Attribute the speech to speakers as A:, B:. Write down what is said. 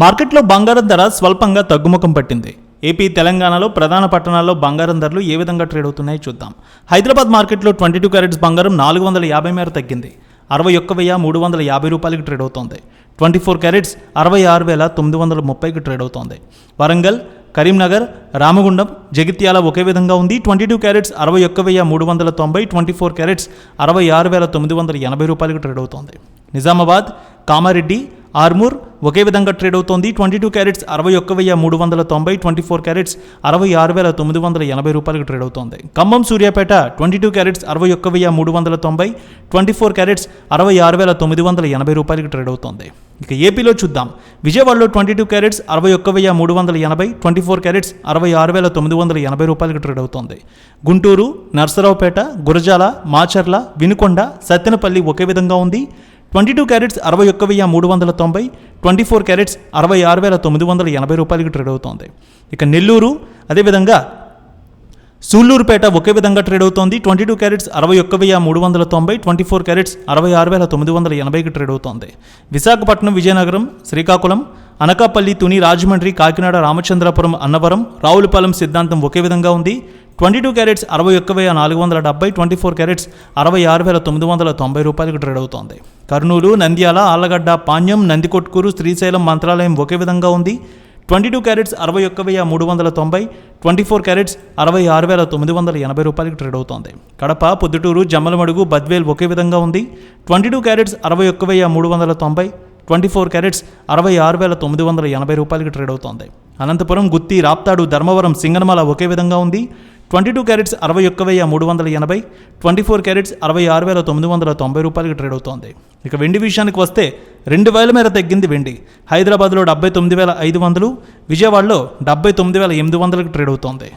A: మార్కెట్లో బంగారం ధర స్వల్పంగా తగ్గుముఖం పట్టింది. ఏపీ, తెలంగాణలో ప్రధాన పట్టణాల్లో బంగారం ధరలు ఏ విధంగా ట్రేడ్ అవుతున్నాయో చూద్దాం. హైదరాబాద్ మార్కెట్లో 22 క్యారెట్స్ బంగారం 450 మేర తగ్గింది. 61,350 రూపాయలకి ట్రేడ్ అవుతోంది. 24 క్యారెట్స్ 66,930కి ట్రేడ్ అవుతోంది. వరంగల్, కరీంనగర్, రామగుండం, జగిత్యాల ఒకే విధంగా ఉంది. 22 క్యారెట్స్ 61,390, 24 క్యారెట్స్ 66,980 రూపాయలకి ట్రేడ్ అవుతోంది. నిజామాబాద్, కామారెడ్డి, ఆర్మూర్ ఒకే విధంగా ట్రేడ్ అవుతోంది. 22 క్యారెట్స్ 61,390, 24 క్యారెట్స్ 66,980 రూపాయలకు ట్రేడ్ అవుతోంది. ఖమ్మం, సూర్యాపేట 22 క్యారెట్స్ 61,390, 24 క్యారెట్స్ 66,980 రూపాయలకు ట్రేడ్ అవుతోంది. ఇక ఏపీలో చూద్దాం. విజయవాడలో 22 క్యారెట్స్ 61,380, 24 క్యారెట్స్ 66,980 రూపాయలకు ట్రేడ్ అవుతోంది. గుంటూరు, నర్సరావుపేట, గురజాల, మాచర్ల, వినుకొండ, సత్తెనపల్లి ఒకే విధంగా ఉంది. 22 క్యారెట్స్ 61,390, 24 క్యారెట్స్ 66,980 రూపాయలకి ట్రేడ్ అవుతోంది. ఇక నెల్లూరు, అదేవిధంగా సూళ్లూరుపేట ఒకే విధంగా ట్రేడ్ అవుతోంది. 22 క్యారెట్స్ 61,390, 24 క్యారెట్స్ 66,980కి ట్రేడ్ అవుతోంది. విశాఖపట్నం, విజయనగరం, శ్రీకాకుళం, అనకాపల్లి, తుని, రాజమండ్రి, కాకినాడ, రామచంద్రపురం, అన్నవరం, రావులపాలెం సిద్ధాంతం ఒకే విధంగా ఉంది. 22 క్యారెట్స్ 61,470, 24 క్యారెట్స్ 66,990 రూపాయలకు ట్రేడ్ అవుతోంది. కర్నూలు, నంద్యాల, ఆళ్లగడ్డ, పాణ్యం, నందికొట్కూరు, శ్రీశైలం, మంత్రాలయం ఒకే విధంగా ఉంది. 22 క్యారెట్స్ 61,390, 24 క్యారెట్స్ 66,980 రూపాయలకు ట్రేడ్ అవుతోంది. కడప, పొద్దుటూరు, జమ్మలమడుగు, బద్వేల్ ఒకే విధంగా ఉంది. 22 క్యారెట్స్ 61,390, 24 క్యారెట్స్ 66,980 రూపాయలకి ట్రేడ్ అవుతోంది. అనంతపురం, గుత్తి, రాప్తాడు, ధర్మవరం, సింగనమల ఒకే విధంగా ఉంది. 22 క్యారెట్స్ 61,380, 24 క్యారెట్స్ 66,990 రూపాయలకి ట్రేడ్ అవుతోంది. ఇక వెండి విషయానికి వస్తే 2,000 మేర తగ్గింది వెండి. హైదరాబాద్లో 79,500, విజయవాడలో 79,800కి ట్రేడ్ అవుతోంది.